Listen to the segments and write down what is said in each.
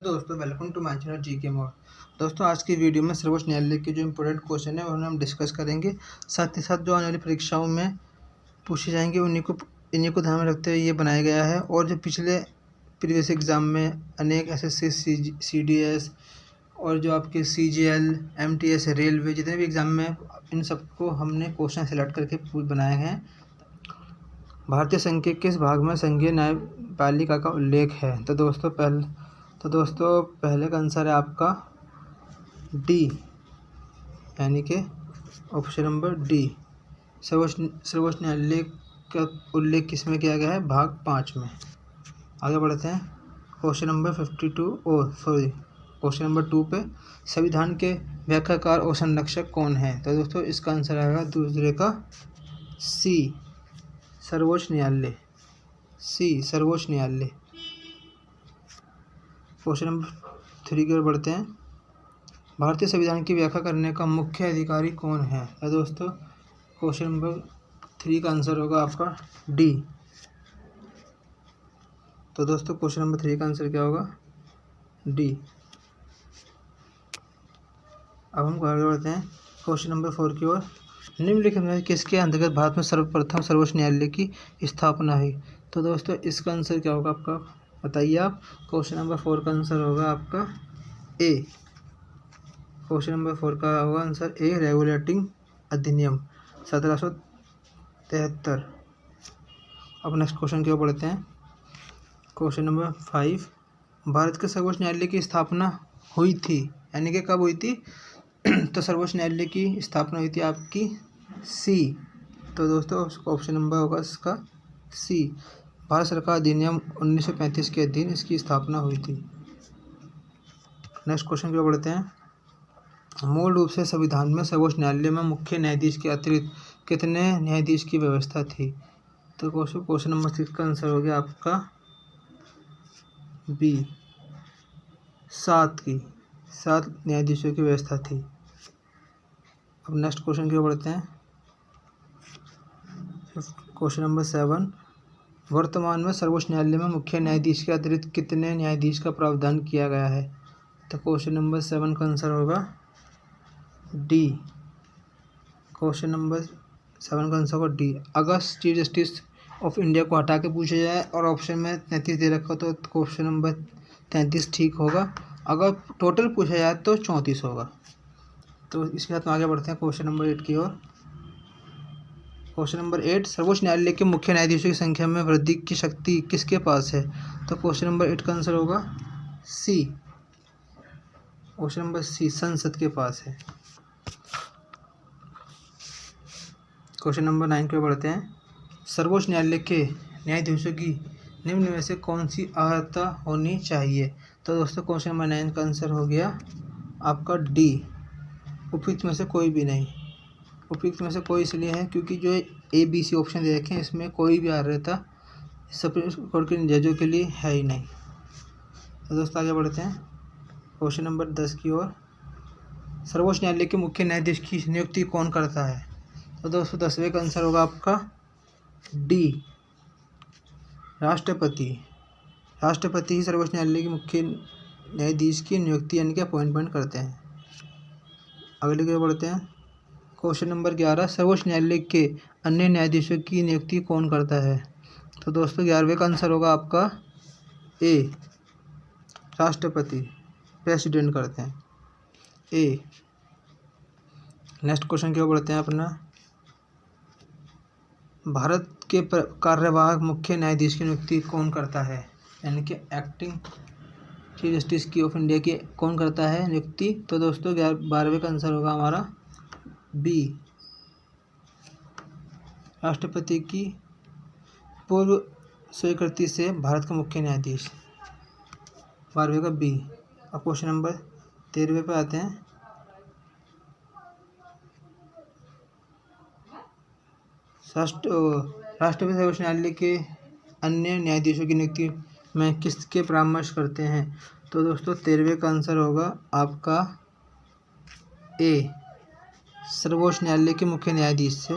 दोस्तों welcome to my channel GK mode. दोस्तों आज की वीडियो में सर्वोच्च न्यायालय के जो इम्पोर्टेंट क्वेश्चन है उन्हें हम डिस्कस करेंगे। साथ ही साथ जो आने वाली परीक्षाओं में पूछे जाएंगे इन्हीं को ध्यान में रखते हुए ये बनाया गया है। और जो पिछले प्रीवियस एग्ज़ाम में अनेक एसएससी सीडीएस और जो आपके सीजीएल एमटीएस रेलवे जितने भी एग्ज़ाम में इन सबको हमने क्वेश्चन सेलेक्ट करके बनाए हैं। भारतीय संघ के किस भाग में संघीय न्यायपालिका का उल्लेख है? तो दोस्तों पहले का आंसर है आपका डी, यानी कि ऑप्शन नंबर डी। सर्वोच्च न्यायालय का उल्लेख किस में किया गया है? भाग 5 में। आगे बढ़ते हैं क्वेश्चन नंबर 2 पे। संविधान के व्याख्याकार और संरक्षक कौन है? तो दोस्तों इसका आंसर आएगा दूसरे का सी, सर्वोच्च न्यायालय। सी, सर्वोच्च न्यायालय। क्वेश्चन नंबर 3 की ओर बढ़ते हैं। भारतीय संविधान की व्याख्या करने का मुख्य अधिकारी कौन है? तो दोस्तों क्वेश्चन नंबर 3 का आंसर होगा आपका डी। तो दोस्तों क्वेश्चन नंबर 3 का आंसर क्या होगा? डी। अब हम आगे बढ़ते हैं क्वेश्चन नंबर 4 की ओर। निम्नलिखित में किसके अंतर्गत भारत में सर्वप्रथम सर्वोच्च न्यायालय की स्थापना हुई? तो दोस्तों इसका आंसर क्या होगा आपका? बताइए आप। क्वेश्चन नंबर 4 का आंसर होगा आपका ए। क्वेश्चन नंबर 4 का होगा आंसर ए, रेगुलेटिंग अधिनियम 1773। अब नेक्स्ट क्वेश्चन की ओर बढ़ते हैं। क्वेश्चन नंबर 5, भारत के सर्वोच्च न्यायालय की स्थापना हुई थी, यानी कि कब हुई थी? तो सर्वोच्च न्यायालय की स्थापना हुई थी आपकी सी। तो दोस्तों ऑप्शन नंबर होगा इसका सी, भारत सरकार अधिनियम 1935 के अधीन इसकी स्थापना हुई थी। नेक्स्ट क्वेश्चन की ओर बढ़ते हैं। मूल रूप से संविधान में सर्वोच्च न्यायालय में मुख्य न्यायाधीश के अतिरिक्त कितने न्यायाधीश की व्यवस्था थी? तो क्वेश्चन नंबर 6 का आंसर हो गया आपका बी, 7 न्यायाधीशों की व्यवस्था थी। अब नेक्स्ट क्वेश्चन की ओर बढ़ते हैं। क्वेश्चन नंबर 7, वर्तमान में सर्वोच्च न्यायालय में मुख्य न्यायाधीश के अतिरिक्त कितने न्यायाधीश का प्रावधान किया गया है? तो क्वेश्चन नंबर 7 का आंसर होगा डी। क्वेश्चन नंबर 7 का आंसर होगा डी। अगर चीफ जस्टिस ऑफ इंडिया को हटा के पूछा जाए और ऑप्शन में 33 दे रखा तो क्वेश्चन नंबर 33 ठीक होगा। अगर टोटल पूछा जाए तो 34 होगा। तो इसके साथ आगे बढ़ते हैं क्वेश्चन नंबर 8 की ओर। क्वेश्चन नंबर 8, सर्वोच्च न्यायालय के मुख्य न्यायाधीशों की संख्या में वृद्धि की शक्ति किसके पास है? तो क्वेश्चन नंबर 8 का आंसर होगा सी। क्वेश्चन नंबर सी, संसद के पास है। क्वेश्चन नंबर 9 पे बढ़ते हैं। सर्वोच्च न्यायालय के न्यायाधीशों की निम्न में से कौन सी अर्हता होनी चाहिए? तो दोस्तों क्वेश्चन नंबर 9 का आंसर हो गया आपका डी, उपयुक्त में से कोई भी नहीं। उपयुक्त में से कोई इसलिए है क्योंकि जो ABC ऑप्शन दे रखे हैं इसमें कोई भी अर्हता सुप्रीम कोर्ट के जजों के लिए है ही नहीं। तो दोस्तों आगे बढ़ते हैं क्वेश्चन नंबर 10 की ओर। सर्वोच्च न्यायालय के मुख्य न्यायाधीश की नियुक्ति कौन करता है? तो दोस्तों 10वें का आंसर होगा आपका डी, राष्ट्रपति। राष्ट्रपति ही सर्वोच्च न्यायालय के मुख्य न्यायाधीश की नियुक्ति यानी कि अपॉइंटमेंट करते हैं। अगले की ओर बढ़ते हैं क्वेश्चन नंबर 11, सर्वोच्च न्यायालय के अन्य न्यायाधीशों की नियुक्ति कौन करता है? तो दोस्तों 11वें का आंसर होगा आपका ए, राष्ट्रपति, प्रेसिडेंट करते हैं ए। नेक्स्ट क्वेश्चन की ओर बढ़ते हैं अपना। भारत के कार्यवाहक मुख्य न्यायाधीश की नियुक्ति कौन करता है? यानी कि एक्टिंग चीफ जस्टिस की ऑफ इंडिया की कौन करता है नियुक्ति? तो दोस्तों 12वें का आंसर होगा हमारा बी, राष्ट्रपति की पूर्व स्वीकृति से भारत का मुख्य न्यायाधीश। 12वें का बी। अब क्वेश्चन नंबर 13वें पे आते हैं। राष्ट्रपति सर्वोच्च न्यायालय के अन्य न्यायाधीशों की नियुक्ति में किसके परामर्श करते हैं? तो दोस्तों 13वें का आंसर होगा आपका ए, सर्वोच्च न्यायालय के मुख्य न्यायाधीश से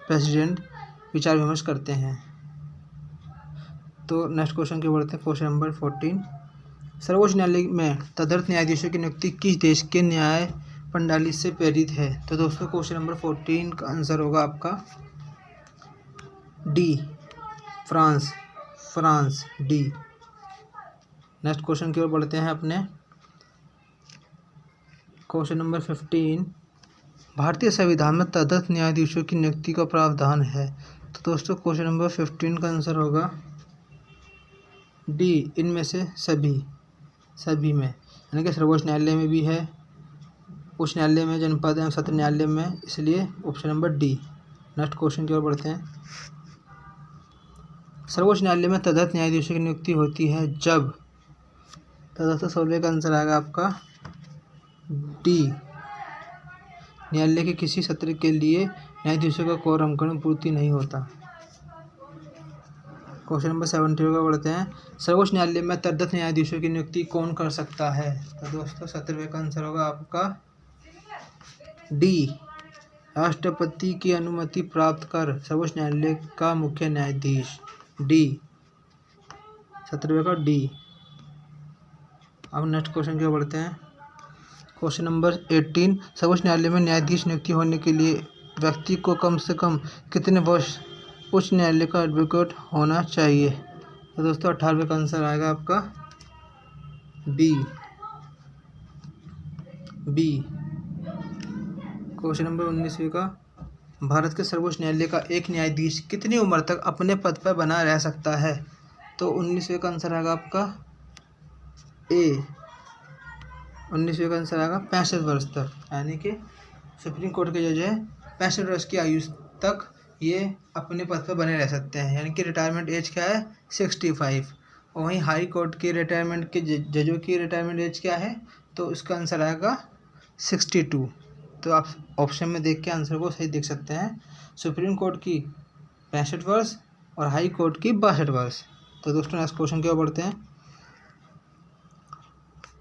प्रेसिडेंट विचार विमर्श करते हैं। तो नेक्स्ट क्वेश्चन की बढ़ते हैं। क्वेश्चन नंबर 14, सर्वोच्च न्यायालय में तदर्थ न्यायाधीशों की नियुक्ति किस देश के न्याय प्रणाली से प्रेरित है? तो दोस्तों क्वेश्चन नंबर 14 का आंसर होगा आपका D, France. France, D. Next question की ओर बढ़ते हैं अपने। क्वेश्चन नंबर 15, भारतीय संविधान में तदर्थ न्यायाधीशों की नियुक्ति का प्रावधान है? तो दोस्तों क्वेश्चन नंबर 15 का आंसर होगा डी, इनमें से सभी में, यानी कि सर्वोच्च न्यायालय में भी है, उच्च न्यायालय में, जनपद एवं सत्र न्यायालय में, इसलिए option number D. Next question की ओर बढ़ते हैं। सर्वोच्च न्यायालय में तदर्थ न्यायाधीशों की नियुक्ति होती है जब, तो दोस्तों 16 का आंसर आएगा आपका डी, न्यायालय के किसी सत्र के लिए न्यायाधीशों का कोरम पूर्ति नहीं होता। क्वेश्चन नंबर 17 का बढ़ते हैं। सर्वोच्च न्यायालय में तदर्थ न्यायाधीशों की नियुक्ति कौन कर सकता है? तो दोस्तों 17वें का आंसर होगा आपका डी, राष्ट्रपति की अनुमति प्राप्त कर सर्वोच्च न्यायालय का मुख्य न्यायाधीश। डी, 17वें का डी। अब नेक्स्ट क्वेश्चन की ओर बढ़ते हैं। क्वेश्चन नंबर 18, सर्वोच्च न्यायालय में न्यायाधीश नियुक्ति होने के लिए व्यक्ति को कम से कम कितने वर्ष उच्च न्यायालय का एडवोकेट होना चाहिए? तो दोस्तों 18वें का आंसर आएगा आपका बी। क्वेश्चन नंबर 19 का, भारत के सर्वोच्च न्यायालय का एक न्यायाधीश कितनी उम्र तक अपने पद पर बना रह सकता है? तो 19वें का आंसर आएगा आपका ए, 19वें का आंसर आएगा 65 वर्ष तक, यानी कि सुप्रीम कोर्ट के जज है 65 वर्ष की आयु तक ये अपने पद पर बने रह सकते हैं, यानी कि रिटायरमेंट एज क्या है 65। और वहीं हाई कोर्ट के रिटायरमेंट के जजों की रिटायरमेंट एज क्या है? तो इसका आंसर आएगा 62। तो आप ऑप्शन में देख के आंसर को सही देख सकते हैं। सुप्रीम कोर्ट की 65 वर्ष और हाई कोर्ट की 62 वर्ष। तो दोस्तों नेक्स्ट क्वेश्चन की ओर बढ़ते हैं।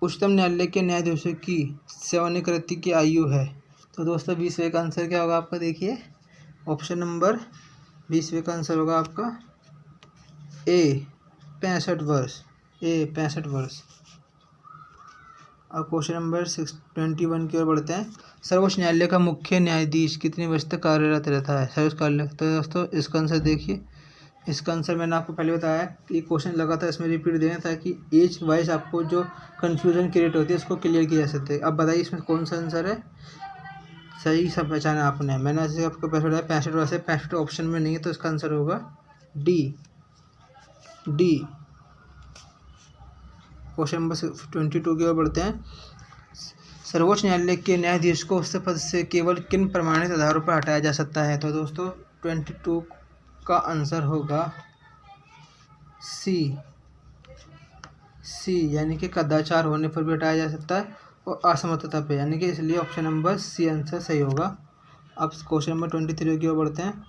उच्चतम न्यायालय के न्यायाधीशों की सेवानिवृत्ति की आयु है? तो दोस्तों 20वें का आंसर क्या होगा आपका? देखिए ऑप्शन नंबर 20वें का आंसर होगा आपका ए, 65 वर्ष। ए, 65 वर्ष। अब क्वेश्चन नंबर 21 की ओर बढ़ते हैं। सर्वोच्च न्यायालय का मुख्य न्यायाधीश कितने वर्ष तक कार्यरत रहता है? सर्वोच्च न्यायालय, तो दोस्तों इसका आंसर देखिए, इसका आंसर मैंने आपको पहले बताया कि क्वेश्चन लगा था इसमें रिपीट देना, ताकि एज वाइज आपको जो कन्फ्यूजन क्रिएट होती है उसको क्लियर किया जा सकता है। अब बताइए इसमें कौन सा आंसर है? सही सब पहचाना आपने। मैंने ऐसे आपको पहले बताया 65 वर्ष है, 65 ऑप्शन में नहीं है, तो इसका आंसर होगा डी। क्वेश्चन नंबर 22 की ओर बढ़ते हैं। सर्वोच्च न्यायालय के न्यायाधीश को उससे पद से केवल किन प्रमाणित आधारों पर हटाया जा सकता है? तो दोस्तों 22 का आंसर होगा सी, यानी कि कदाचार होने पर भी हटाया जा सकता है और असमर्थता पे, यानी कि इसलिए ऑप्शन नंबर सी आंसर सही होगा। अब क्वेश्चन नंबर 23 की ओर बढ़ते हैं।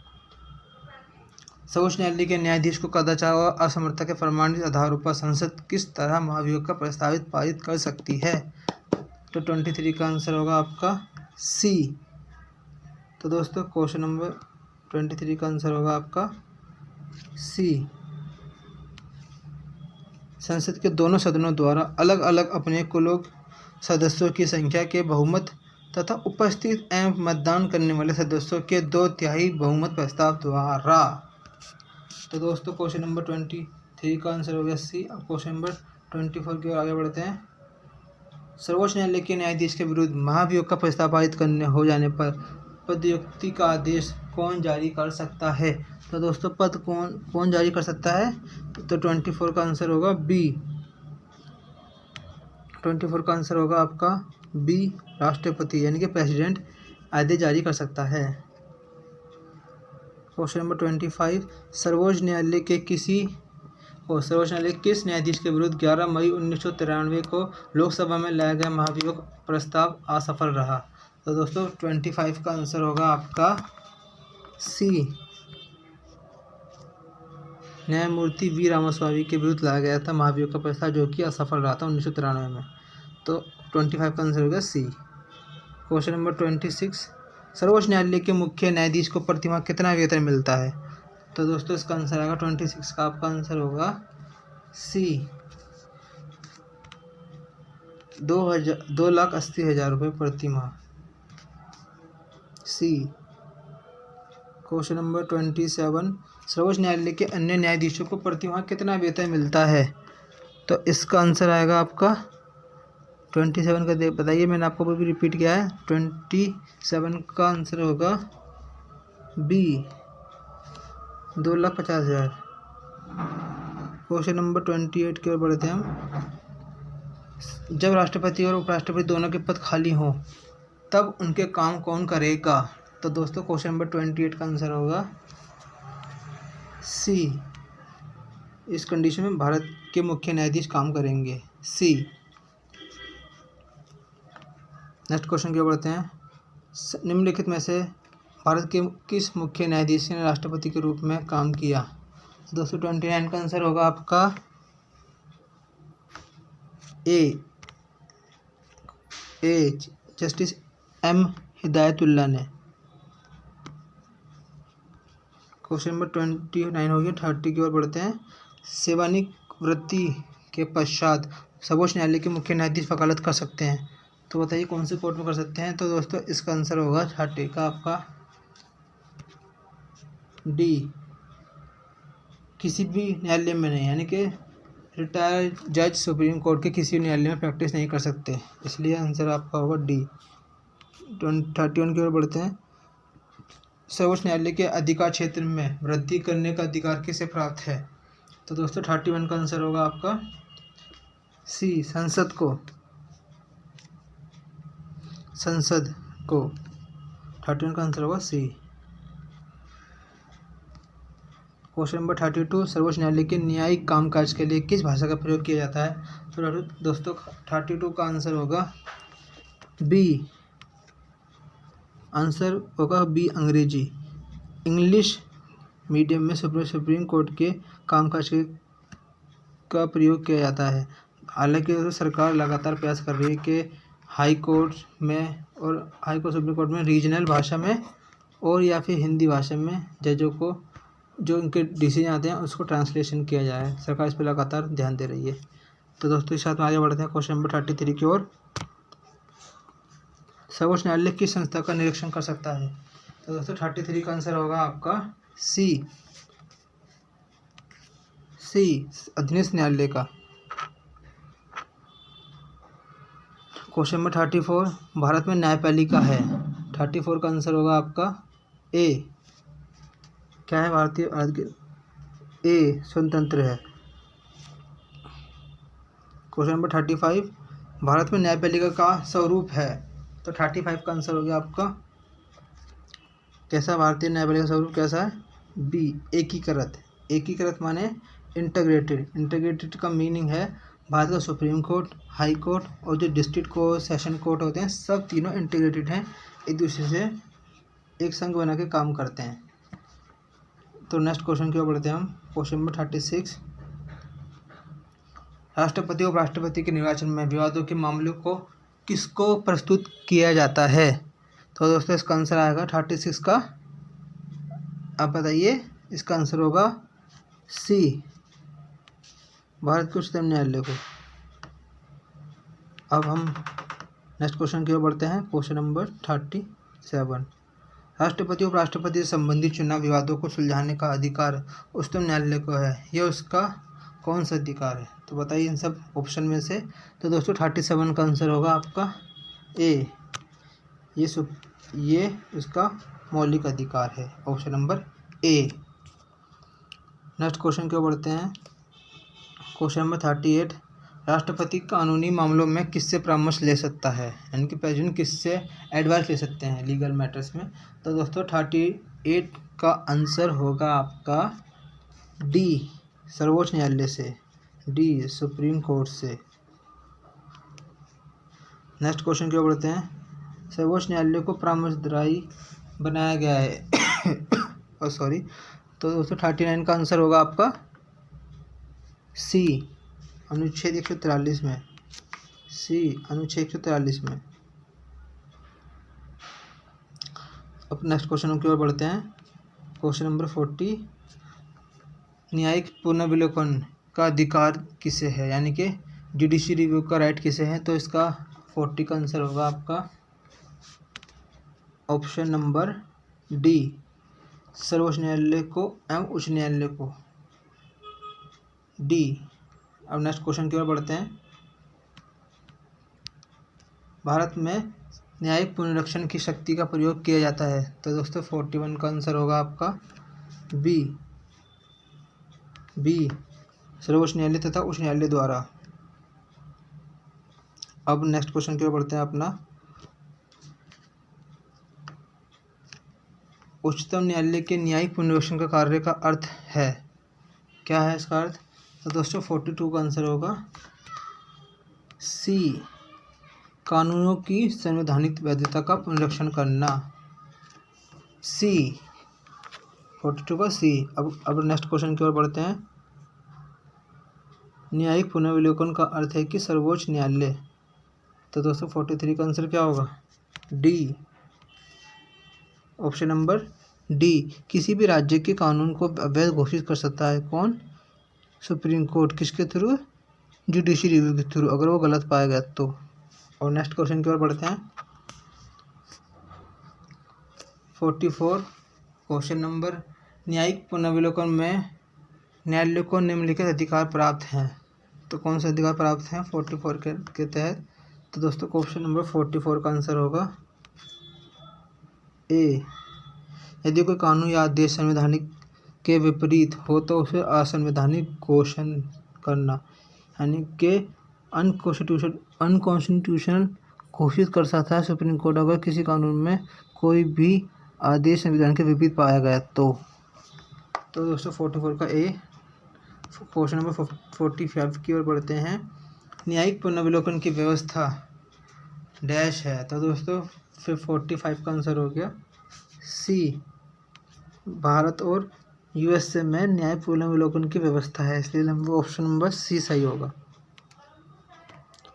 सर्वोच्च न्यायालय के न्यायाधीश को कदाचार और असमर्थता के प्रमाणित आधारों पर संसद किस तरह महाभियोग का प्रस्ताव पारित कर सकती है? तो 23 का आंसर होगा आपका सी। तो दोस्तों क्वेश्चन नंबर 23 का आंसर होगा आपका सी। संसद के दोनों सदनों द्वारा अलग अलग अपने कुल सदस्यों की संख्या के बहुमत तथा उपस्थित एवं मतदान करने वाले सदस्यों के 2/3 बहुमत प्रस्ताव द्वारा। तो दोस्तों क्वेश्चन नंबर 23 का आंसर हो गया सी। अब क्वेश्चन नंबर 24 की ओर आगे बढ़ते हैं। सर्वोच्च न्यायालय के न्यायाधीश के विरुद्ध महाभियोग का प्रस्ताव पारित करने हो जाने पर पदोन्नति का आदेश कौन जारी कर सकता है? तो दोस्तों पद कौन जारी कर सकता है? तो 24 का आंसर होगा बी। 24 का आंसर होगा आपका बी, राष्ट्रपति यानी कि प्रेसिडेंट आदेश जारी कर सकता है। क्वेश्चन नंबर 25, सर्वोच्च न्यायालय किस न्यायाधीश के विरुद्ध 11 मई 1993 को लोकसभा में लाया गया महाभियोग प्रस्ताव असफल रहा? तो दोस्तों 25 का आंसर होगा आपका सी, न्यायमूर्ति वी रामास्वामी के विरुद्ध लाया गया था महाभियोग का प्रस्ताव, जो कि असफल रहा था 1993 में। तो 25 का आंसर होगा सी। क्वेश्चन नंबर 26, सर्वोच्च न्यायालय के मुख्य न्यायाधीश को प्रतिमाह कितना वेतन मिलता है? तो दोस्तों इसका आंसर आएगा 26 का आपका आंसर होगा सी, 2,80,000 रुपये प्रति माह। सी। क्वेश्चन नंबर 27, सर्वोच्च न्यायालय के अन्य न्यायाधीशों को प्रति माह कितना वेतन मिलता है? तो इसका आंसर आएगा आपका 27 का बताइए, मैंने आपको भी रिपीट किया है। 27 का आंसर होगा बी, 2,50,000। क्वेश्चन नंबर 28 की ओर बढ़ते हैं हम। जब राष्ट्रपति और उपराष्ट्रपति दोनों के पद खाली हों तब उनके काम कौन करेगा? तो दोस्तों क्वेश्चन नंबर 28 का आंसर होगा सी, इस कंडीशन में भारत के मुख्य न्यायाधीश काम करेंगे। सी। नेक्स्ट क्वेश्चन की ओर बढ़ते हैं। निम्नलिखित में से भारत के किस मुख्य न्यायाधीश ने राष्ट्रपति के रूप में काम किया? दोस्तों 29 का आंसर होगा आपका ए, जस्टिस एम हिदायतुल्ला ने। क्वेश्चन नंबर 29 हो गया। 30 की ओर बढ़ते हैं। सेवानिवृत्ति के पश्चात सर्वोच्च न्यायालय के मुख्य न्यायाधीश वकालत कर सकते हैं, तो बताइए कौन से कोर्ट में कर सकते हैं? तो दोस्तों इसका आंसर होगा 30 का आपका डी, किसी भी न्यायालय में नहीं, यानी कि रिटायर्ड जज सुप्रीम कोर्ट के किसी न्यायालय में प्रैक्टिस नहीं कर सकते, इसलिए आंसर आपका होगा डी। 31 की ओर बढ़ते हैं। सर्वोच्च न्यायालय के अधिकार क्षेत्र में वृद्धि करने का अधिकार किसे प्राप्त है? तो दोस्तों 31 का आंसर होगा आपका सी, संसद को। 31 का आंसर होगा सी। क्वेश्चन नंबर 32, सर्वोच्च न्यायालय के न्यायिक कामकाज के लिए किस भाषा का प्रयोग किया जाता है? तो दोस्तों 32 का आंसर होगा बी, आंसर होगा बी, अंग्रेजी। इंग्लिश मीडियम में सुप्रीम कोर्ट के कामकाज का प्रयोग किया जाता है। हालांकि सरकार लगातार प्रयास कर रही है कि हाई कोर्ट में और हाई कोर्ट सुप्रीम कोर्ट में रीजनल भाषा में और या फिर हिंदी भाषा में जजों को जो उनके डिसीजन आते हैं उसको ट्रांसलेशन किया जाए। सरकार इस पर लगातार ध्यान दे रही है। तो दोस्तों इस साथ में आगे बढ़ते हैं क्वेश्चन नंबर 33 की ओर। सर्वोच्च न्यायालय किस संस्था का निरीक्षण कर सकता है? तो दोस्तों 33 का आंसर होगा आपका सी, अधीनस्थ न्यायालय का। क्वेश्चन नंबर 34, भारत में न्यायपालिका है। 34 का आंसर होगा आपका ए, क्या है? भारतीय ए, स्वतंत्र है। क्वेश्चन नंबर 35, भारत में न्यायपालिका का स्वरूप है। तो 35 का आंसर हो गया आपका कैसा? भारतीय न्यायपालिका स्वरूप कैसा है? बी, एकीकृत माने इंटीग्रेटेड का मीनिंग है भारत का सुप्रीम कोर्ट, हाई कोर्ट और जो डिस्ट्रिक्ट कोर्ट, सेशन कोर्ट होते हैं सब तीनों इंटीग्रेटेड हैं, एक दूसरे से एक संघ बना के काम करते हैं। तो नेक्स्ट क्वेश्चन की ओर बढ़ते हैं हम। क्वेश्चन नंबर 36, राष्ट्रपति और उपराष्ट्रपति के निर्वाचन में विवादों के मामलों को किसको प्रस्तुत किया जाता है? तो दोस्तों इसका आंसर आएगा 36 का, आप बताइए, इसका आंसर होगा सी, भारत के उच्चतम न्यायालय को। अब हम नेक्स्ट क्वेश्चन की ओर बढ़ते हैं। क्वेश्चन नंबर 37, राष्ट्रपति और उपराष्ट्रपति से संबंधित चुनाव विवादों को सुलझाने का अधिकार उच्चतम न्यायालय को है, यह उसका कौन सा अधिकार है? तो बताइए इन सब ऑप्शन में से। तो दोस्तों 37 का आंसर होगा आपका ए, ये उसका मौलिक अधिकार है, option number A. Next question की ओर बढ़ते हैं। क्वेश्चन नंबर 38, राष्ट्रपति कानूनी मामलों में किससे परामर्श ले सकता है, यानी कि प्रेसिडेंट किससे एडवाइस ले सकते हैं लीगल मैटर्स में? तो दोस्तों 38 का आंसर होगा आपका डी, सर्वोच्च न्यायालय से, डी, सुप्रीम कोर्ट से। नेक्स्ट क्वेश्चन की ओर बढ़ते हैं। सर्वोच्च न्यायालय को परामर्शदायी बनाया गया है तो दोस्तों 39 का आंसर होगा आपका सी, अनुच्छेद 143 में, सी, अनुच्छेद 143 में। अब नेक्स्ट क्वेश्चन की ओर बढ़ते हैं। क्वेश्चन नंबर 40, न्यायिक पुनर्विलोकन का अधिकार किसे है, यानी कि जुडिशरी रिव्यू का राइट किसे है। तो इसका 40 का आंसर होगा आपका ऑप्शन नंबर डी, सर्वोच्च न्यायालय को एवं उच्च न्यायालय को, डी। अब नेक्स्ट क्वेश्चन की ओर बढ़ते हैं। भारत में न्यायिक पुनरीक्षण की शक्ति का प्रयोग किया जाता है। तो दोस्तों 41 का आंसर होगा आपका बी, सर्वोच्च न्यायालय तथा उच्च न्यायालय द्वारा। अब नेक्स्ट क्वेश्चन की ओर बढ़ते हैं अपना। उच्चतम न्यायालय के न्यायिक पुनरीक्षण का कार्य का अर्थ है, क्या है इसका अर्थ। तो दोस्तों 42 का आंसर होगा सी, कानूनों की संवैधानिक वैधता का पुनरीक्षण करना, सी, 42 का सी। अब नेक्स्ट क्वेश्चन की ओर बढ़ते हैं। न्यायिक पुनर्विलोकन का अर्थ है कि सर्वोच्च न्यायालय। तो दोस्तों 43 का आंसर क्या होगा, डी, ऑप्शन नंबर डी। किसी भी राज्य के कानून को अवैध घोषित कर सकता है कौन, सुप्रीम कोर्ट, किसके थ्रू, जुडिशरी रिव्यू के थ्रू, अगर वो गलत पाया गया तो। और नेक्स्ट क्वेश्चन की ओर बढ़ते हैं। 44 क्वेश्चन नंबर, न्यायिक पुनर्विलोकन में न्यायालय को निम्नलिखित अधिकार प्राप्त हैं। तो कौन से अधिकार प्राप्त हैं 44 के तहत। तो दोस्तों क्वेश्चन नंबर 44 का आंसर होगा ए, यदि कोई कानून या आदेश संवैधानिक के विपरीत हो तो उसे असंवैधानिक घोषणा करना, यानी कि अनकॉन्स्टिट्यूशनल घोषित कर सकता है सुप्रीम कोर्ट अगर किसी कानून में कोई भी आदेश संविधान के विपरीत पाया गया तो। दोस्तों 44 का ए। क्वेश्चन नंबर 45 की ओर बढ़ते हैं। न्यायिक पुनर्विलोकन की व्यवस्था डैश है। तो दोस्तों 45 का आंसर हो गया सी, भारत और यूएसए में न्याय पुनर्विलोकन की व्यवस्था है, इसलिए ऑप्शन नंबर सी सही होगा।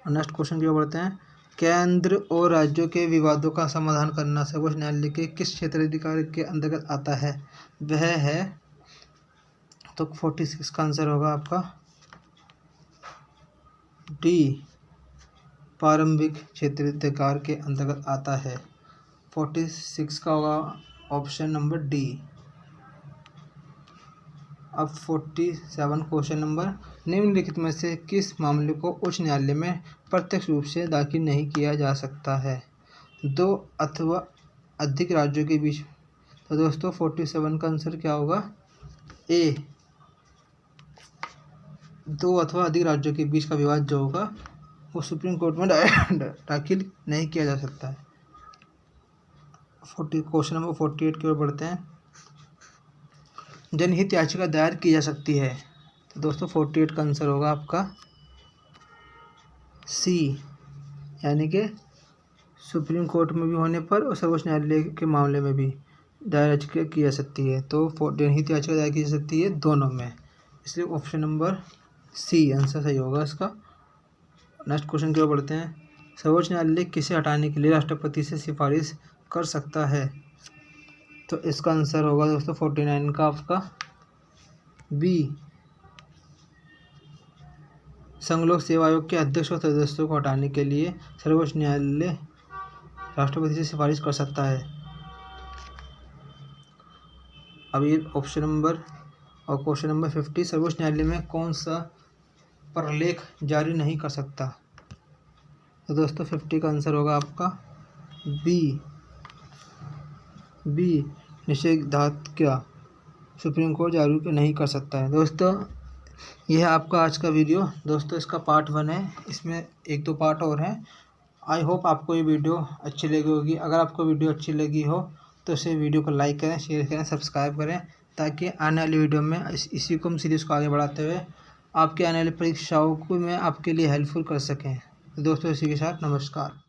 नेक्स्ट क्वेश्चन की ओर बढ़ते हैं। केंद्र और राज्यों के विवादों का समाधान करना सर्वोच्च न्यायालय के किस क्षेत्राधिकार के अंतर्गत आता है, वह है। तो 46 का आंसर होगा आपका डी, प्रारंभिक क्षेत्राधिकार के अंतर्गत आता है। 46 का होगा ऑप्शन नंबर डी। अब 47 क्वेश्चन नंबर, निम्नलिखित में से किस मामले को उच्च न्यायालय में प्रत्यक्ष रूप से दाखिल नहीं किया जा सकता है, दो अथवा अधिक राज्यों के बीच। तो दोस्तों 47 का आंसर क्या होगा, ए, दो अथवा अधिक राज्यों के बीच का विवाद जो होगा वो सुप्रीम कोर्ट में दाखिल नहीं किया जा सकता है। क्वेश्चन नंबर 48 की ओर बढ़ते हैं। जनहित याचिका दायर की जा सकती है। तो दोस्तों 48 का आंसर होगा आपका सी, यानी कि सुप्रीम कोर्ट में भी होने पर और सर्वोच्च न्यायालय के मामले में भी दायर याचिका की जा सकती है। तो जनहित याचिका दायर की जा सकती है दोनों में, इसलिए ऑप्शन नंबर सी आंसर सही होगा इसका। नेक्स्ट क्वेश्चन की ओर बढ़ते हैं। सर्वोच्च न्यायालय किसे हटाने के लिए राष्ट्रपति से सिफारिश कर सकता है। तो इसका आंसर होगा दोस्तों 49 का आपका बी, संघ लोक सेवा आयोग के अध्यक्ष और सदस्यों को हटाने के लिए सर्वोच्च न्यायालय राष्ट्रपति से सिफारिश कर सकता है। अब ये ऑप्शन नंबर और क्वेश्चन नंबर 50, सर्वोच्च न्यायालय में कौन सा प्रलेख जारी नहीं कर सकता। तो दोस्तों 50 का आंसर होगा आपका बी, निषेधाज्ञा सुप्रीम कोर्ट जारी नहीं कर सकता है। दोस्तों यह है आपका आज का वीडियो। दोस्तों इसका पार्ट 1 है, इसमें 1-2 पार्ट और हैं। आई होप आपको ये वीडियो अच्छी लगी होगी। अगर आपको वीडियो अच्छी लगी हो तो इसे वीडियो को लाइक करें, शेयर करें, सब्सक्राइब करें, ताकि आने वाली वीडियो में इसी को हम सीरीज़ को आगे बढ़ाते हुए आपके आने वाली परीक्षाओं को मैं आपके लिए हेल्पफुल कर सकें। दोस्तों इसी के साथ नमस्कार।